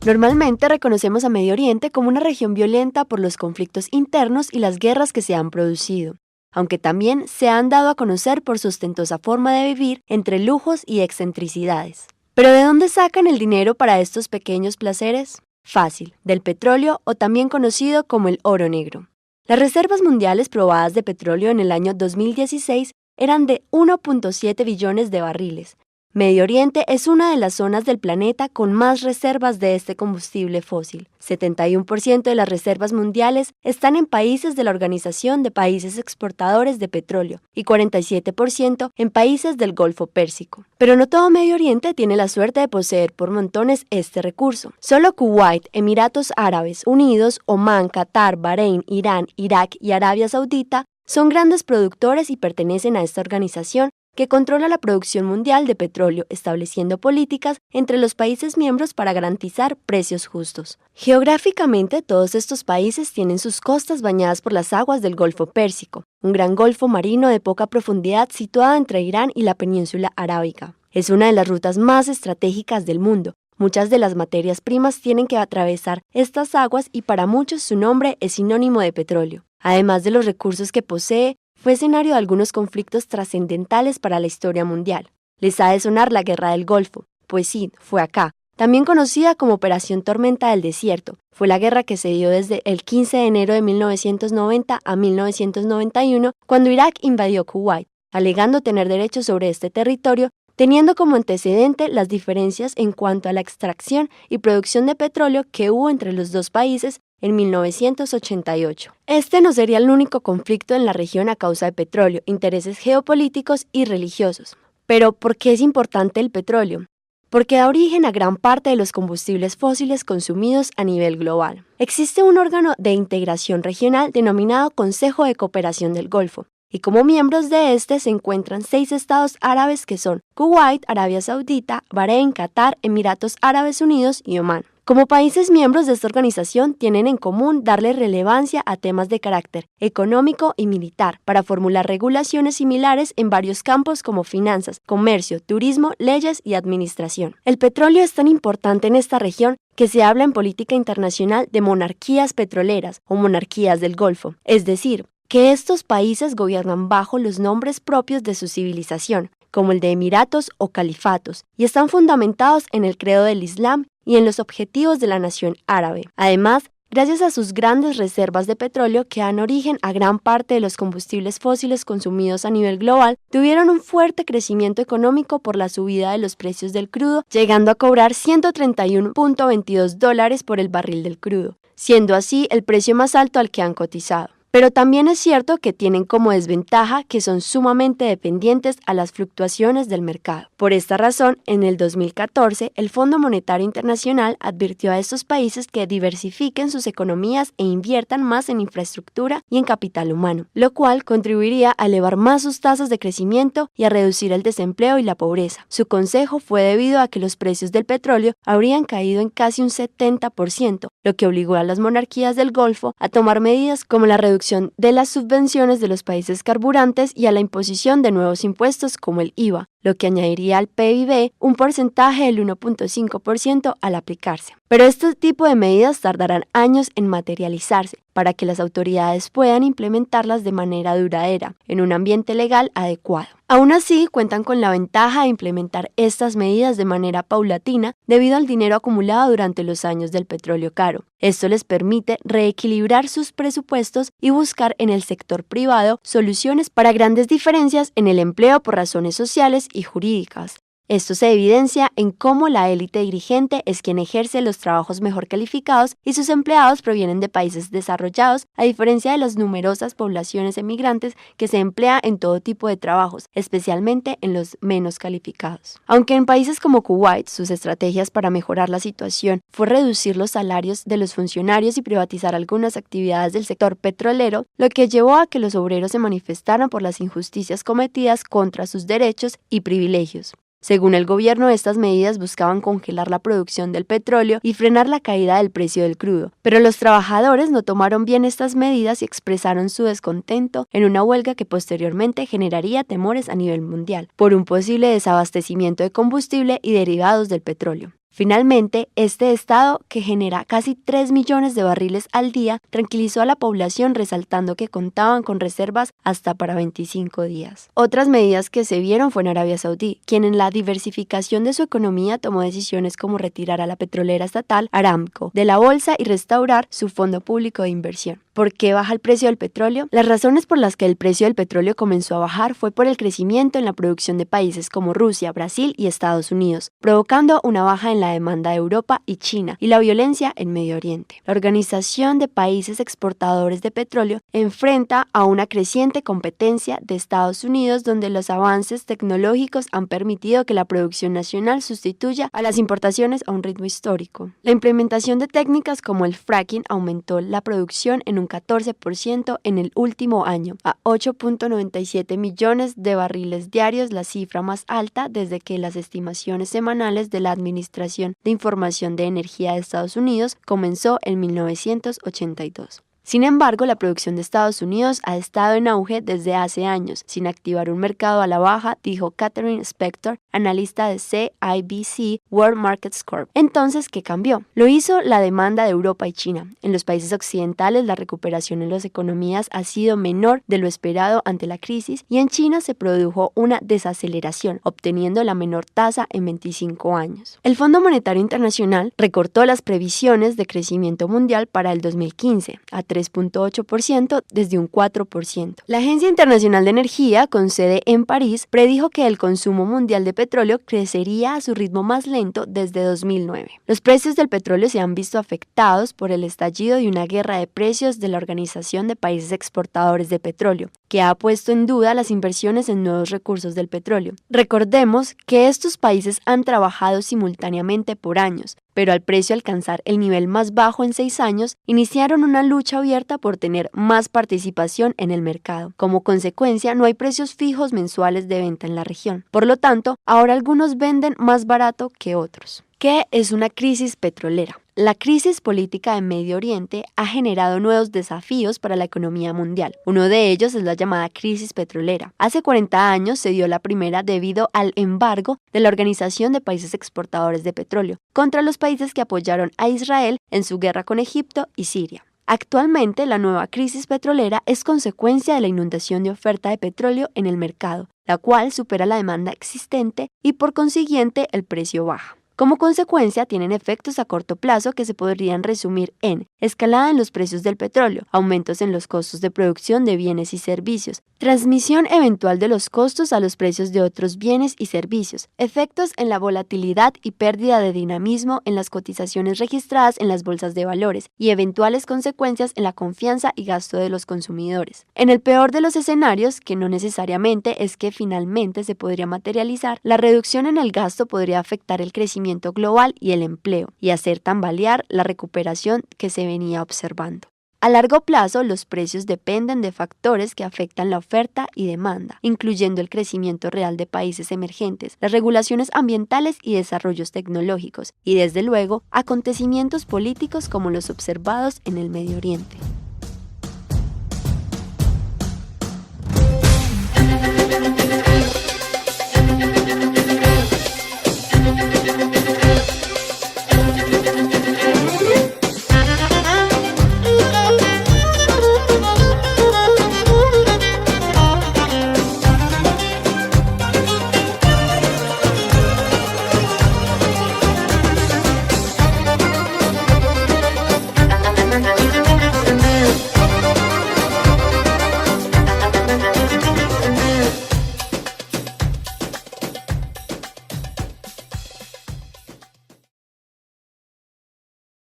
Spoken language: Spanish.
Normalmente reconocemos a Medio Oriente como una región violenta por los conflictos internos y las guerras que se han producido, aunque también se han dado a conocer por su ostentosa forma de vivir entre lujos y excentricidades. ¿Pero de dónde sacan el dinero para estos pequeños placeres? Fácil, del petróleo o también conocido como el oro negro. Las reservas mundiales probadas de petróleo en el año 2016 eran de 1.7 billones de barriles. Medio Oriente es una de las zonas del planeta con más reservas de este combustible fósil. 71% de las reservas mundiales están en países de la Organización de Países Exportadores de Petróleo y 47% en países del Golfo Pérsico. Pero no todo Medio Oriente tiene la suerte de poseer por montones este recurso. Solo Kuwait, Emiratos Árabes Unidos, Omán, Qatar, Bahrein, Irán, Irak y Arabia Saudita son grandes productores y pertenecen a esta organización que controla la producción mundial de petróleo, estableciendo políticas entre los países miembros para garantizar precios justos. Geográficamente, todos estos países tienen sus costas bañadas por las aguas del Golfo Pérsico, un gran golfo marino de poca profundidad situado entre Irán y la península arábiga. Es una de las rutas más estratégicas del mundo. Muchas de las materias primas tienen que atravesar estas aguas y para muchos su nombre es sinónimo de petróleo. Además de los recursos que posee, fue escenario de algunos conflictos trascendentales para la historia mundial. Les ha de sonar la Guerra del Golfo, pues sí, fue acá, también conocida como Operación Tormenta del Desierto. Fue la guerra que se dio desde el 15 de enero de 1990 a 1991, cuando Irak invadió Kuwait, alegando tener derechos sobre este territorio, teniendo como antecedente las diferencias en cuanto a la extracción y producción de petróleo que hubo entre los dos países en 1988. Este no sería el único conflicto en la región a causa de petróleo, intereses geopolíticos y religiosos. Pero, ¿por qué es importante el petróleo? Porque da origen a gran parte de los combustibles fósiles consumidos a nivel global. Existe un órgano de integración regional denominado Consejo de Cooperación del Golfo, y como miembros de este se encuentran 6 estados árabes que son Kuwait, Arabia Saudita, Bahrein, Qatar, Emiratos Árabes Unidos y Omán. Como países miembros de esta organización tienen en común darle relevancia a temas de carácter económico y militar para formular regulaciones similares en varios campos como finanzas, comercio, turismo, leyes y administración. El petróleo es tan importante en esta región que se habla en política internacional de monarquías petroleras o monarquías del Golfo, es decir, que estos países gobiernan bajo los nombres propios de su civilización, como el de emiratos o califatos, y están fundamentados en el credo del Islam y en los objetivos de la nación árabe. Además, gracias a sus grandes reservas de petróleo que dan origen a gran parte de los combustibles fósiles consumidos a nivel global, tuvieron un fuerte crecimiento económico por la subida de los precios del crudo, llegando a cobrar $131.22 por el barril del crudo, siendo así el precio más alto al que han cotizado. Pero también es cierto que tienen como desventaja que son sumamente dependientes a las fluctuaciones del mercado. Por esta razón, en el 2014, el Fondo Monetario Internacional advirtió a estos países que diversifiquen sus economías e inviertan más en infraestructura y en capital humano, lo cual contribuiría a elevar más sus tasas de crecimiento y a reducir el desempleo y la pobreza. Su consejo fue debido a que los precios del petróleo habrían caído en casi un 70%, lo que obligó a las monarquías del Golfo a tomar medidas como la reducción de las subvenciones de los países carburantes y a la imposición de nuevos impuestos como el IVA, lo que añadiría al PIB un porcentaje del 1.5% al aplicarse. Pero este tipo de medidas tardarán años en materializarse para que las autoridades puedan implementarlas de manera duradera, en un ambiente legal adecuado. Aún así, cuentan con la ventaja de implementar estas medidas de manera paulatina debido al dinero acumulado durante los años del petróleo caro. Esto les permite reequilibrar sus presupuestos y buscar en el sector privado soluciones para grandes diferencias en el empleo por razones sociales y jurídicas. Esto se evidencia en cómo la élite dirigente es quien ejerce los trabajos mejor calificados y sus empleados provienen de países desarrollados, a diferencia de las numerosas poblaciones emigrantes que se emplea en todo tipo de trabajos, especialmente en los menos calificados. Aunque en países como Kuwait, sus estrategias para mejorar la situación fue reducir los salarios de los funcionarios y privatizar algunas actividades del sector petrolero, lo que llevó a que los obreros se manifestaran por las injusticias cometidas contra sus derechos y privilegios. Según el gobierno, estas medidas buscaban congelar la producción del petróleo y frenar la caída del precio del crudo, pero los trabajadores no tomaron bien estas medidas y expresaron su descontento en una huelga que posteriormente generaría temores a nivel mundial por un posible desabastecimiento de combustible y derivados del petróleo. Finalmente, este estado, que genera casi 3 millones de barriles al día, tranquilizó a la población resaltando que contaban con reservas hasta para 25 días. Otras medidas que se vieron fue en Arabia Saudí, quien en la diversificación de su economía tomó decisiones como retirar a la petrolera estatal Aramco de la bolsa y restaurar su fondo público de inversión. ¿Por qué baja el precio del petróleo? Las razones por las que el precio del petróleo comenzó a bajar fue por el crecimiento en la producción de países como Rusia, Brasil y Estados Unidos, provocando una baja en la demanda de Europa y China y la violencia en Medio Oriente. La Organización de Países Exportadores de Petróleo enfrenta a una creciente competencia de Estados Unidos, donde los avances tecnológicos han permitido que la producción nacional sustituya a las importaciones a un ritmo histórico. La implementación de técnicas como el fracking aumentó la producción en un 14% en el último año, a 8.97 millones de barriles diarios, la cifra más alta desde que las estimaciones semanales de la Administración de Información de Energía de Estados Unidos comenzó en 1982. Sin embargo, la producción de Estados Unidos ha estado en auge desde hace años, sin activar un mercado a la baja, dijo Catherine Spector, analista de CIBC World Markets Corp. Entonces, ¿qué cambió? Lo hizo la demanda de Europa y China. En los países occidentales, la recuperación en las economías ha sido menor de lo esperado ante la crisis y en China se produjo una desaceleración, obteniendo la menor tasa en 25 años. El Fondo Monetario Internacional recortó las previsiones de crecimiento mundial para el 2015 a 3.8% desde un 4%. La Agencia Internacional de Energía, con sede en París, predijo que el consumo mundial de petróleo crecería a su ritmo más lento desde 2009. Los precios del petróleo se han visto afectados por el estallido de una guerra de precios de la Organización de Países Exportadores de Petróleo, que ha puesto en duda las inversiones en nuevos recursos del petróleo. Recordemos que estos países han trabajado simultáneamente por años, pero al precio alcanzar el nivel más bajo en 6 años, iniciaron una lucha abierta por tener más participación en el mercado. Como consecuencia, no hay precios fijos mensuales de venta en la región. Por lo tanto, ahora algunos venden más barato que otros. ¿Qué es una crisis petrolera? La crisis política en Medio Oriente ha generado nuevos desafíos para la economía mundial. Uno de ellos es la llamada crisis petrolera. Hace 40 años se dio la primera debido al embargo de la Organización de Países Exportadores de Petróleo contra los países que apoyaron a Israel en su guerra con Egipto y Siria. Actualmente, la nueva crisis petrolera es consecuencia de la inundación de oferta de petróleo en el mercado, la cual supera la demanda existente y por consiguiente el precio baja. Como consecuencia, tienen efectos a corto plazo que se podrían resumir en escalada en los precios del petróleo, aumentos en los costos de producción de bienes y servicios, transmisión eventual de los costos a los precios de otros bienes y servicios, efectos en la volatilidad y pérdida de dinamismo en las cotizaciones registradas en las bolsas de valores y eventuales consecuencias en la confianza y gasto de los consumidores. En el peor de los escenarios, que no necesariamente es que finalmente se podría materializar, la reducción en el gasto podría afectar el crecimiento global y el empleo, y hacer tambalear la recuperación que se venía observando. A largo plazo, los precios dependen de factores que afectan la oferta y demanda, incluyendo el crecimiento real de países emergentes, las regulaciones ambientales y desarrollos tecnológicos, y desde luego, acontecimientos políticos como los observados en el Medio Oriente.